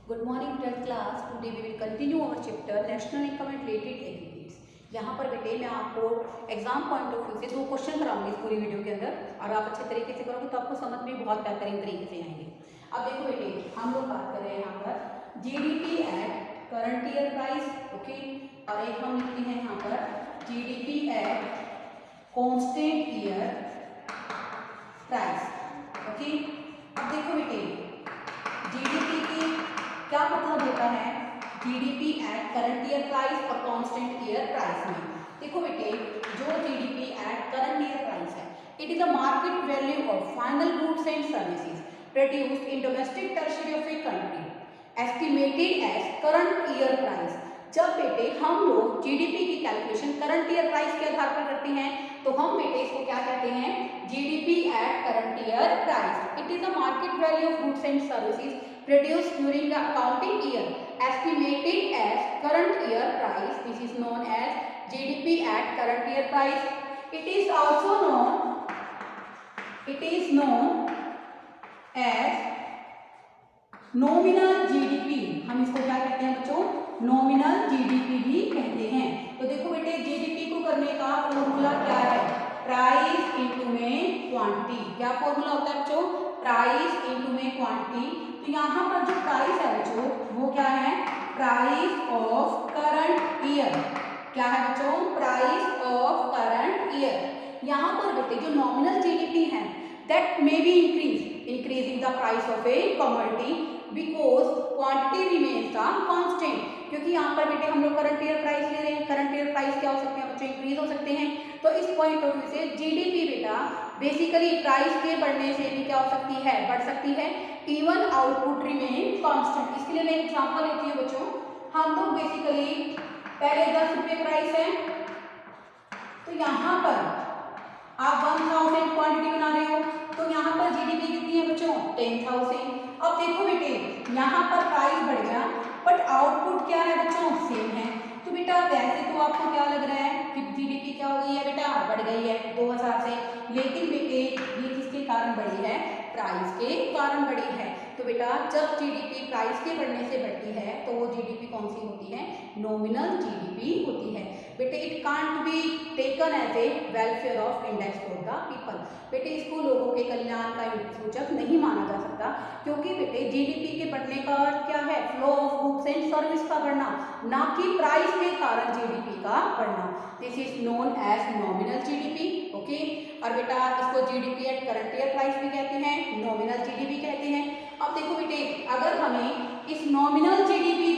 Good morning 12th class. Today we will continue our chapter National Income and Related Aggregates. यहाँ पर बेटे मैं आपको एग्जाम पॉइंट ऑफ व्यू से 2 question कराऊंगी इस पूरी वीडियो के अंदर, और आप अच्छे तरीके से करोगे तो आपको समझ में बहुत बेहतरीन तरीके से आएंगे। अब देखो बेटे, हम लोग बात कर रहे हैं यहाँ पर GDP at current year price, okay, और एक हम लिखते हैं यहाँ पर GDP at constant year price, okay. अब देखो बेटे, जीडीपी की क्या मतलब होता है, GDP at current year price और कांस्टेंट ईयर प्राइस में। देखो बेटे, जो GDP at current year price है, it is the market value of final goods and services produced in domestic territory of a country estimated as current year price. जब बेटे हम लोग जीडीपी की कैलकुलेशन करंट ईयर प्राइस के आधार पर करते हैं तो हम बेटे इसको क्या कहते हैं, GDP at current year price. It is the market value of goods and services produced during the accounting year estimated as current year price. This is known as GDP at current year price. It is also known as nominal GDP. हम इसको क्या कहते हैं बच्चों, nominal GDP भी कहते हैं। तो देखो बेटे, जीडीपी को करने का फॉर्मूला क्या है, प्राइस इंटू में क्वांटिटी। क्या फॉर्मूला होता है बच्चों, प्राइस इंटू में क्वांटिटी। तो यहाँ पर जो प्राइस है बच्चों वो क्या है, प्राइस ऑफ करंट ईयर। क्या है बच्चों, प्राइस ऑफ करंट ईयर। यहाँ पर बेटे जो नॉमिनल जीडीपी है that may be increasing the price of A commodity because quantity remains the constant. क्योंकि यहाँ पर बेटे हम लोग करंट ईयर प्राइस ले रहे हैं, करंट ईयर प्राइस क्या हो सकते हैं बच्चों, इंक्रीज हो सकते हैं। तो इस पॉइंट ऑफ व्यू से जीडीपी बेटा बेसिकली प्राइस के बढ़ने से भी क्या हो सकती है, बढ़ सकती है, इवन आउटपुट रिमेन कांस्टेंट। इसके लिए मैं एग्जांपल लेती हूँ बच्चों। हम लोग बेसिकली पहले 10 रुपये प्राइस है, तो यहाँ पर आप 1000 क्वांटिटी बना रहे हो, तो यहाँ पर जीडीपी कितनी है बच्चों, 10,000। अब देखो बेटे, यहाँ पर प्राइस बढ़ गया बट आउटपुट क्या है बच्चों, सेम है। तो बेटा वैसे तो आपको क्या लग रहा है कि जीडीपी क्या हो गई है बेटा, बढ़ गई है 2000 से, लेकिन बेटे ये किसके कारण बढ़ी है, प्राइस के कारण बढ़ी है। तो बेटा जब जीडीपी प्राइस के बढ़ने से बढ़ती है तो वो जीडीपी कौन सी होती है, नॉमिनल जीडीपी होती है। बेटे it can't be taken as a welfare of index for the people. बेटे इसको लोगों के कल्याण का सूचक नहीं माना जा सकता, क्योंकि बेटे जीडीपी के बढ़ने का अर्थ क्या है, flow of goods and service का बढ़ना, ना कि प्राइस के कारण जीडीपी का बढ़ना। This is known as nominal GDP, okay. और बेटा इसको GDP at current year price भी कहते हैं, नॉमिनल जीडीपी कहते हैं। अब देखो बेटे, अगर हमें इस नॉमिनल जीडीपी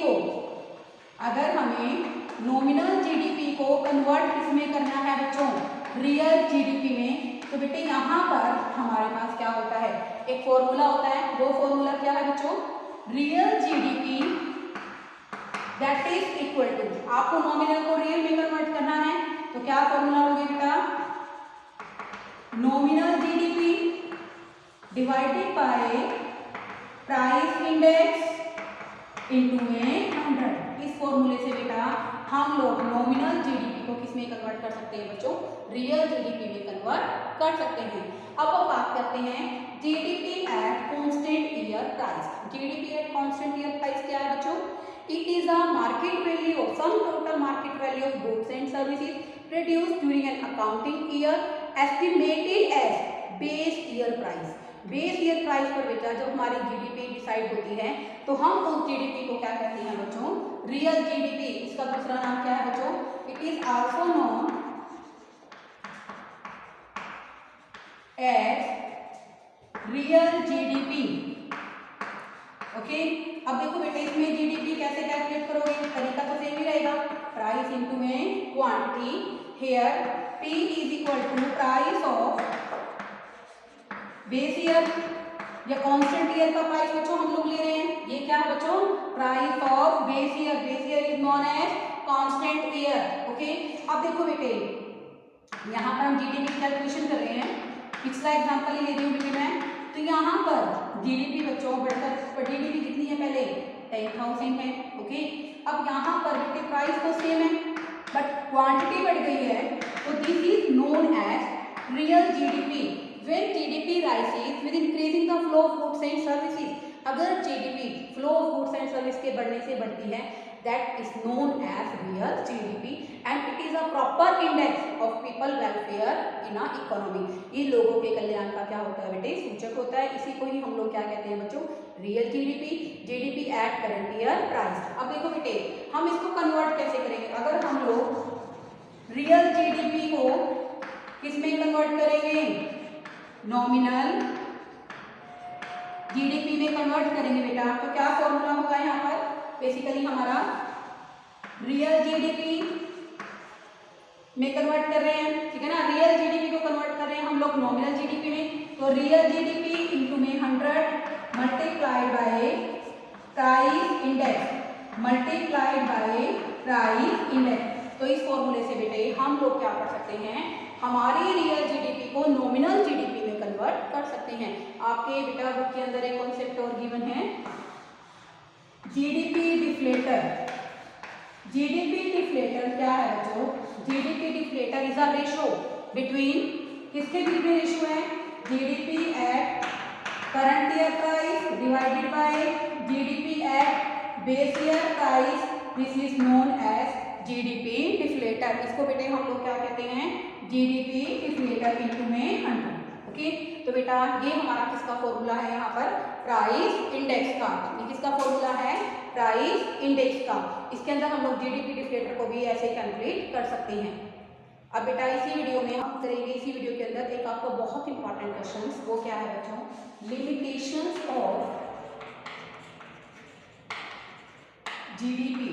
को कन्वर्ट किसमें करना है बच्चों, रियल जीडीपी में, तो बेटे यहाँ पर हमारे पास क्या होता है, एक फॉर्मूला होता है। वो फॉर्मूला क्या है बच्चों, real GDP that is equal to, आपको नॉमिनल को रियल में कन्वर्ट करना है तो क्या फॉर्मूला होगी बेटा, nominal GDP divided by price index into में 100। इस फॉर्मूले से बेटा हम लोग नॉमिनल जीडीपी को किस में कन्वर्ट कर सकते हैं बच्चों, रियल जीडीपी में कन्वर्ट कर सकते हैं। अब हम बात करते हैं GDP at constant year price. GDP at constant year price क्या है बच्चों, it is a market value of sum total market value of goods and services produced during an accounting year estimated as base year price. Base year price पर बेटा जब हमारी GDP decide होती है तो हम उस जीडीपी को क्या कहते हैं बच्चों, रियल जीडीपी। इसका दूसरा नाम क्या है बच्चों, it is also known as real GDP, okay. अब देखो बेटे इसमें जीडीपी कैसे कैलकुलेट करोगे, तरीका तो सेम ही रहेगा, प्राइस इनटू में quantity. Here P is equal to price of base year या कांस्टेंट ईयर का प्राइस बच्चों हम लोग ले रहे हैं, ये क्या है बच्चों, price of base year. Base year is known as constant year, okay. अब देखो बेटे यहाँ पर हम जीडीपी की कैलकुलेशन कर रहे हैं, पिछला एग्जांपल ही ले रही हूँ बेटे मैं। तो यहाँ पर जीडीपी बच्चों बढ़कर जीडीपी कितनी है, पहले 10,000 है, ओके। अब यहाँ पर बेटे प्राइस तो सेम है बट क्वांटिटी बढ़ गई है, तो this is known as real GDP. When GDP rises with increasing the flow of goods and services, अगर GDP flow of goods and service इसके बढ़ने से बढ़ती है, that is known as real GDP and it is a proper index of people welfare in a economy. ये लोगों के कल्याण का क्या होता है बेटे, सूचक होता है। इसी को ही हम लोग क्या कहते हैं बच्चों, real GDP, GDP at current year price. अब देखो बेटे हम इसको कन्वर्ट कैसे करेंगे, अगर हम लोग रियल जीडीपी को किस में कन्वर्ट करेंगे, नॉमिनल जीडीपी में कन्वर्ट करेंगे बेटा, तो क्या फॉर्मूला होगा यहाँ पर, बेसिकली हमारा रियल जीडीपी में कन्वर्ट कर रहे हैं, ठीक है ना, रियल जीडीपी को कन्वर्ट कर रहे हैं हम लोग नॉमिनल जीडीपी में, तो रियल जीडीपी इंटू में 100 multiplied by price index, multiplied by price index. तो इस फॉर्मूले से बेटे हम लोग क्या कर सकते हैं, हमारी रियल जीडीपी को नॉमिनल जीडीपी में कन्वर्ट कर सकते हैं। आपके बेटा बुक के अंदर एक कॉन्सेप्ट और गिवन है, जीडीपी डिफ्लेटर। जीडीपी डिफ्लेटर क्या है बच्चों, GDP deflator is a ratio between, किसके बीच में रेशो है, GDP at current year price divided by GDP at base year price, this is known as GDP deflator. इसको बेटे हम लोग क्या कहते हैं, जीडीपी डिफ्लेटर इंटू में 100। ओके, तो बेटा ये हमारा किसका फॉर्मूला है यहाँ पर, प्राइस इंडेक्स का। ये किसका फॉर्मूला है, प्राइस इंडेक्स का। इसके अंदर हम लोग जीडीपी डिफ्लेटर को भी ऐसे कैलकुलेट कर सकते हैं। अब बेटा इसी वीडियो में हम करेंगे, इसी वीडियो के अंदर एक आपको बहुत इंपॉर्टेंट क्वेश्चन, वो क्या है बच्चों, लिमिटेशंस ऑफ जीडीपी।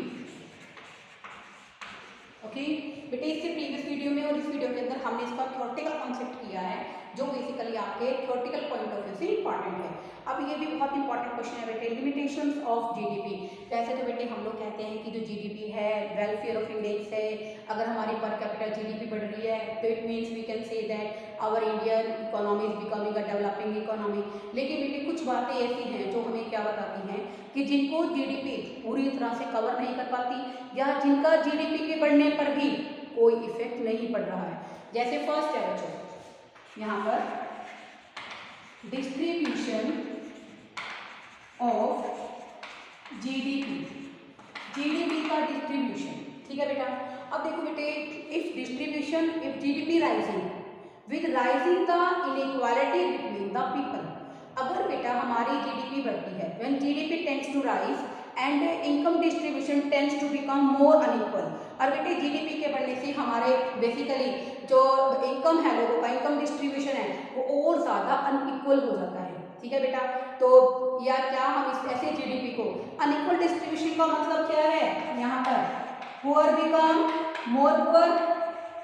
ओके बेटे, इससे प्रीवियस वीडियो में और इस वीडियो के अंदर हमने इसका थ्योरेटिकल कॉन्सेप्ट किया है, जो बेसिकली आपके थ्योरेटिकल पॉइंट ऑफ व्यू से इंपॉर्टेंट है। अब ये भी बहुत इंपॉर्टेंट क्वेश्चन है बेटे, लिमिटेशंस ऑफ जीडीपी। वैसे तो बेटे हम लोग कहते हैं कि जो जीडीपी है वेलफेयर ऑफ इंडेक्स है, अगर हमारी पर कैपिटल जीडीपी बढ़ रही है तो it means we can say that our Indian economy is becoming a developing economy. लेकिन बेटे कुछ बातें ऐसी हैं जो हमें क्या बताती हैं कि जिनको जीडीपी पूरी तरह से कवर नहीं कर पाती, या जिनका जीडीपी के बढ़ने पर भी कोई इफेक्ट नहीं पड़ रहा है। जैसे फर्स्ट है बच्चों यहाँ पर डिस्ट्रीब्यूशन ऑफ जीडीपी, जीडीपी का डिस्ट्रीब्यूशन, ठीक है बेटा। अब देखो बेटे, if distribution, if GDP rising with rising the inequality between the people. अगर बेटा हमारी जीडीपी बढ़ती है, when GDP tends to rise and income distribution tends to become more unequal. और बेटे जीडीपी के बढ़ने से हमारे बेसिकली जो इनकम है, लोगों का इनकम डिस्ट्रीब्यूशन है, वो और ज़्यादा अनइक्वल हो जाता है, ठीक है बेटा। तो या क्या हम इस ऐसे जीडीपी को, अनइक्वल डिस्ट्रीब्यूशन का मतलब क्या है, यहाँ पर poor become more poor,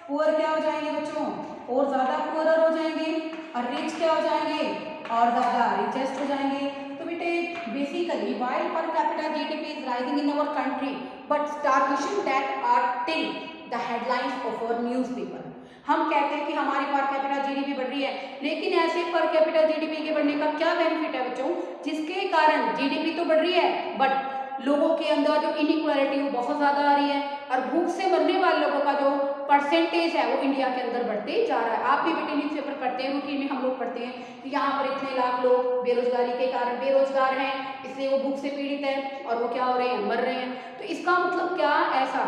poor क्या हो जाएंगे बच्चों, और ज़्यादा पुअर हो जाएंगे, और रिच क्या हो जाएंगे, और ज़्यादा रिचेस्ट हो जाएंगे। तो बेटे basically while per capita GDP is rising in our country, but starvation that are till the headlines of our newspaper। हम कहते हैं कि हमारी पर कैपिटा जीडीपी बढ़ रही है, लेकिन ऐसे पर कैपिटा जीडीपी के बढ़ने का क्या बेनिफिट है बच्चों, जिसके कारण जीडीपी तो बढ़ रही है बट लोगों के अंदर जो इनइक्वालिटी वो बहुत ज़्यादा आ रही है, और भूख से मरने वाले लोगों का जो परसेंटेज है वो इंडिया के अंदर बढ़ते जा रहा है। आप भी बेटे न्यूज़पेपर पढ़ते हैं, रूटीन में हम लोग पढ़ते हैं कि यहाँ पर इतने लाख लोग बेरोजगारी के कारण बेरोजगार हैं, इसलिए वो भूख से पीड़ित हैं, और वो क्या हो रहे हैं, मर रहे हैं। तो इसका मतलब क्या, ऐसा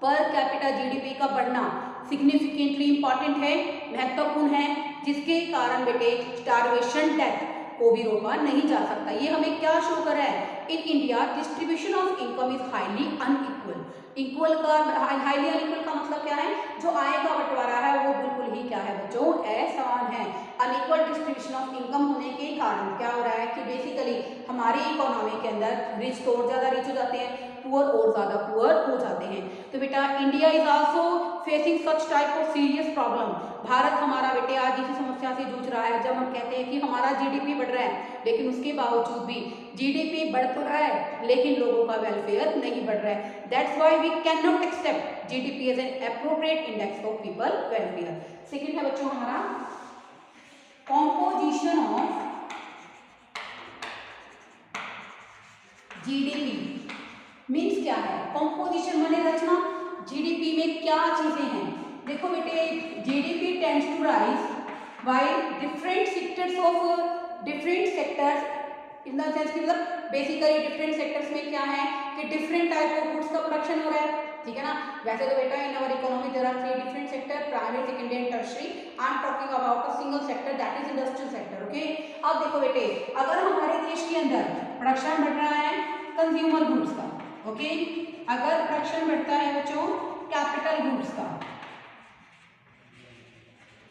पर कैपिटा जीडीपी का बढ़ना सिग्निफिकेंटली इंपॉर्टेंट है, महत्वपूर्ण है, जिसके कारण बेटे स्टारवेशन डेथ को भी रोका नहीं जा सकता। ये हमें क्या शो कर रहा है, in India distribution of income is highly unequal. Equal का हाईली अनइक्वल का मतलब क्या है, जो आय का बंटवारा है वो बिल्कुल ही क्या है बच्चों, असमान है। अनइक्वल डिस्ट्रीब्यूशन ऑफ इनकम होने के कारण क्या हो रहा है कि बेसिकली हमारी इकोनॉमी के अंदर रिच तो और ज़्यादा रिच हो जाते हैं, पुअर और ज़्यादा पुअर हो जाते हैं। तो बेटा India is also facing such type of serious problem. Bharat हमारा बेटे आज इसी समस्या से जूझ रहा है, जब हम कहते हैं कि हमारा जीडीपी बढ़ रहा है, लेकिन उसके बावजूद भी जीडीपी बढ़ तो रहा है लेकिन लोगों का वेलफेयर नहीं बढ़ रहा है। That's why we can not accept GDP as an appropriate index of people welfare. Second है बच्चों हमारा कॉम्पोजिशन ऑफ जीडीपी। मीन्स क्या है, कॉम्पोजिशन माने रचना, जीडीपी में क्या चीजें हैं। देखो बेटे GDP tends to rise while different sectors in the sense कि मतलब बेसिकली डिफरेंट सेक्टर्स में क्या है कि डिफरेंट टाइप ऑफ गुड्स का प्रोडक्शन हो रहा है, ठीक है ना। वैसे तो बेटा in our economy there are 3 different sector, primary, secondary and tertiary. I am talking about a single sector that is industrial sector, okay. अब देखो बेटे, अगर हमारे देश के अंदर प्रोडक्शन बढ़ रहा है कंज्यूमर गुड्स का, ओके, अगर प्रोडक्शन बढ़ता है बच्चों कैपिटल गुड्स का,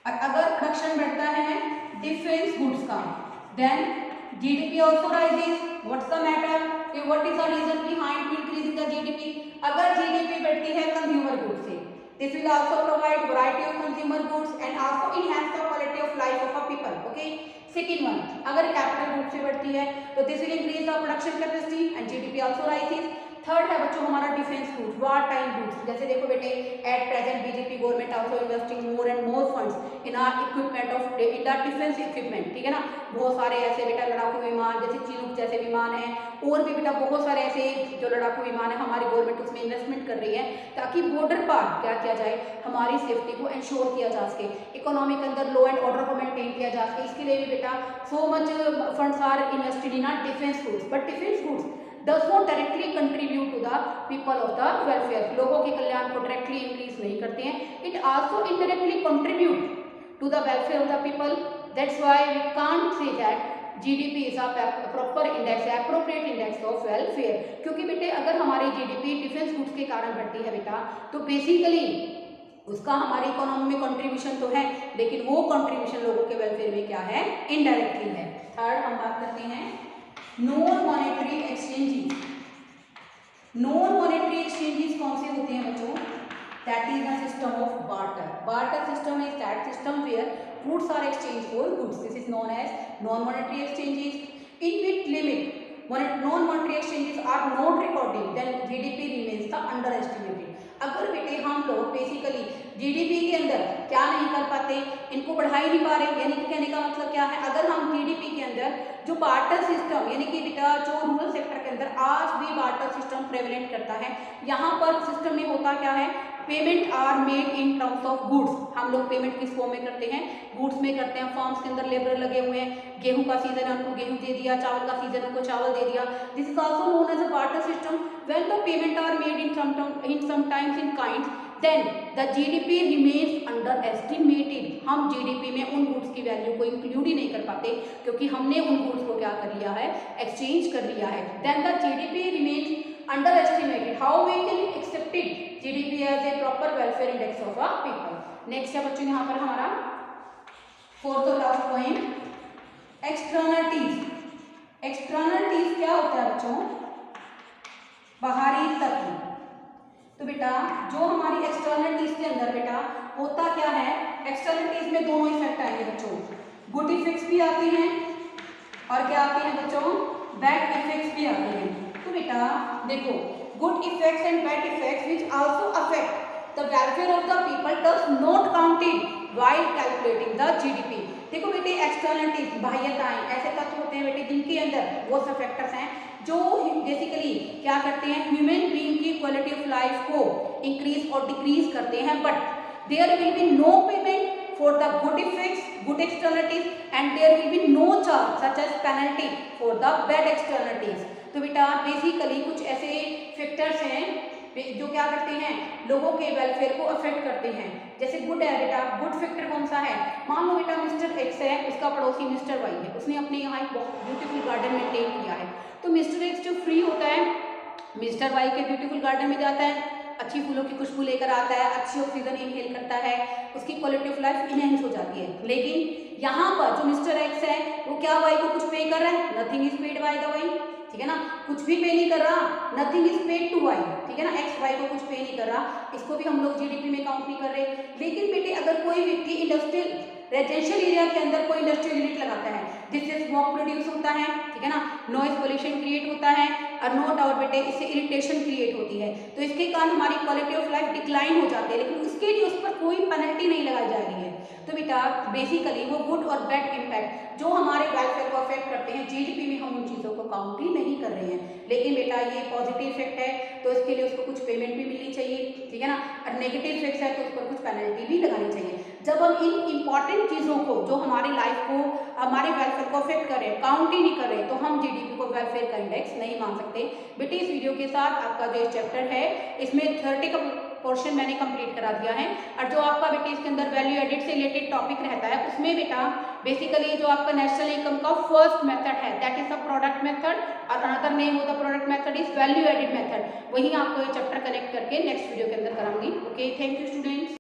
अगर प्रोडक्शन बढ़ता है डिफेंस गुड्स का, then GDP also rises. What's the matter? What is the reason behind to increasing the GDP? अगर GDP बढ़ती है consumer goods से, this will also provide variety of consumer goods and also enhance the quality of life of a people. Okay. Second one, अगर capital goods से बढ़ती है तो this will increase the production capacity and GDP also rises. Third है बच्चों हमारा defence goods, war time goods. जैसे देखो बेटे, at present BJP government also investing more and more funds in are equipment of in the defence equipment, ठीक है ना। बहुत सारे ऐसे बेटा लड़ाकू विमान जैसे चिनूक जैसे विमान है, और भी बेटा बहुत सारे ऐसे जो लड़ाकू विमान है, हमारी गवर्नमेंट उसमें इन्वेस्टमेंट कर रही है ताकि बॉर्डर पर क्या किया जाए, हमारी सेफ्टी को इंश्योर किया जा सके, इकोनॉमी के अंदर लॉ एंड ऑर्डर को मेंटेन किया जा सके। इसके लिए भी बेटा so much funds are invested in our defence goods. But defence goods does not directly contribute to the people of the welfare, लोगों के कल्याण को डायरेक्टली इंक्रीज नहीं करते हैं। It also indirectly contribute to the welfare of the people. That's why we can't say that GDP is a proper index, appropriate index of welfare। क्योंकि बेटे अगर हमारी GDP डिफेंस गुड्स के कारण बढ़ती है बेटा, तो बेसिकली उसका हमारी इकोनॉमी में कंट्रीब्यूशन तो है, लेकिन वो कंट्रीब्यूशन लोगों के वेलफेयर में क्या है, इनडायरेक्टली है। थर्ड हम बात करते हैं non monetary exchanges. Non monetary exchanges कौन से होते हैं बच्चों? That is the system of barter. Barter system is that system where goods are exchanged for goods. This is known as non-monetary exchanges. In which limit non-monetary exchanges are not recorded, then GDP remains the underestimated. अगर बेटे हम लोग basically GDP के अंदर क्या नहीं कर पाते, इनको बढ़ा ही नहीं पा रहे, यानी कि कहने का मतलब क्या है, अगर हम GDP के अंदर जो बार्टर सिस्टम यानी कि बेटा जो रूरल सेक्टर के अंदर आज भी बार्टर सिस्टम प्रेवलेंट करता है, यहाँ पर सिस्टम में होता क्या है, payment are made in terms of goods. हम लोग पेमेंट किस फॉर्म में करते हैं, गुड्स में करते हैं। फार्म्स के अंदर लेबर लगे हुए हैं, गेहूं का सीजन है उनको गेहूं दे दिया, चावल का सीजन उनको चावल दे दिया। This is also known as a barter system. When the payment are made in sometimes in kinds, then the GDP remains underestimated. हम GDP में उन गुड्स की वैल्यू को इंक्लूड ही नहीं कर पाते क्योंकि हमने उन गुड्स को क्या कर लिया है, एक्सचेंज कर लिया है। Then the GDP remains underestimated. How we can accept it GDP as a proper welfare index of our people. Next है बच्चों यहाँ पर हमारा फोर्थ और लास्ट पॉइंट, एक्सटर्नलिटीज। एक्सटर्नलिटीज क्या होता है बच्चों? बाहरी तत्व। तो बेटा जो हमारी एक्सटर्नलिटीज के अंदर बेटा होता क्या है, एक्सटर्नलिटीज में दोनों इफेक्ट आएंगे बच्चों, गुड इफेक्ट्स भी आती हैं और क्या आती हैं बच्चों, बैड इफेक्ट्स भी आते हैं। तो बेटा देखो, good effects and bad effects which also affect the welfare of the people does not counted while calculating the GDP। देखो बेटे एक्सटर्नलिटीज बाह्यताएं ऐसे तत्व होते हैं बेटे जिनके अंदर वो सब फैक्टर्स हैं जो बेसिकली क्या करते हैं, ह्यूमन बीइंग की क्वालिटी ऑफ लाइफ को इंक्रीज और डिक्रीज करते हैं। But there will be no payment for the good effects, good externalities, and there will be no charge such as penalty for the bad externalities। तो बेटा basically कुछ ऐसे factors हैं जो क्या करते हैं, लोगों के वेलफेयर को अफेक्ट करते हैं। जैसे गुड है बेटा, गुड फैक्टर कौन सा है, मान लो बेटा मिस्टर एक्स है, उसका पड़ोसी मिस्टर वाई है, उसने अपने यहाँ एक बहुत ब्यूटीफुल गार्डन मेंटेन किया है। तो मिस्टर एक्स जो फ्री होता है मिस्टर वाई के ब्यूटीफुल गार्डन में जाता है, अच्छी फूलों की खुशबू लेकर आता है, अच्छी ऑक्सीजन इनहेल करता है, उसकी क्वालिटी ऑफ लाइफ इनहेंस हो जाती है। लेकिन यहाँ पर जो मिस्टर एक्स है वो क्या वाई को कुछ पे कर रहा है, nothing is paid by the Y, ठीक है ना, कुछ भी पे नहीं कर रहा, nothing is paid to Y, ठीक है ना, एक्स वाई को कुछ पे नहीं कर रहा, इसको भी हम लोग GDP में काउंट नहीं कर रहे। लेकिन बेटे अगर कोई व्यक्ति इंडस्ट्रियल रेजिडेंशियल एरिया के अंदर कोई इंडस्ट्रियल यूनिट लगाता है जिससे स्मोक प्रोड्यूस होता है, ठीक है ना, नॉइज पोल्यूशन क्रिएट होता है और नो डाउट बेटे इससे इरिटेशन क्रिएट होती है, तो इसके कारण हमारी क्वालिटी ऑफ लाइफ डिक्लाइन हो जाती है, लेकिन उसके लिए उस पर कोई पेनल्टी नहीं लगाई जा रही है। तो बेटा बेसिकली वो गुड और बैड इम्पैक्ट जो हमारे वेलफेयर को अफेक्ट करते हैं GDP में हम उन चीज़ों को काउंट ही नहीं कर रहे हैं। लेकिन बेटा ये पॉजिटिव इफेक्ट है तो इसके लिए उसको कुछ पेमेंट भी मिलनी चाहिए, ठीक है ना, और नेगेटिव इफेक्ट है तो उस पर कुछ पेनल्टी भी लगानी चाहिए। जब हम इन इंपॉर्टेंट चीज़ों को जो हमारी लाइफ को, हमारे वेलफेयर को अफेक्ट करें, काउंट ही नहीं करें, तो हम जीडीपी को वेलफेयर का इंडेक्स नहीं मान सकते। बेटे इस वीडियो के साथ आपका जो चैप्टर है इसमें थ्योरेटिकल पोर्शन मैंने कंप्लीट करा दिया है, और जो आपका बेटे इसके अंदर वैल्यू एडिड से रिलेटेड टॉपिक रहता है उसमें बेटा बेसिकली जो आपका नेशनल इनकम का फर्स्ट मेथड है that is the product method, और another name of the product method is value added method. वही आपको ये चैप्टर कनेक्ट करके नेक्स्ट वीडियो के अंदर कराऊंगी। Okay, thank you students.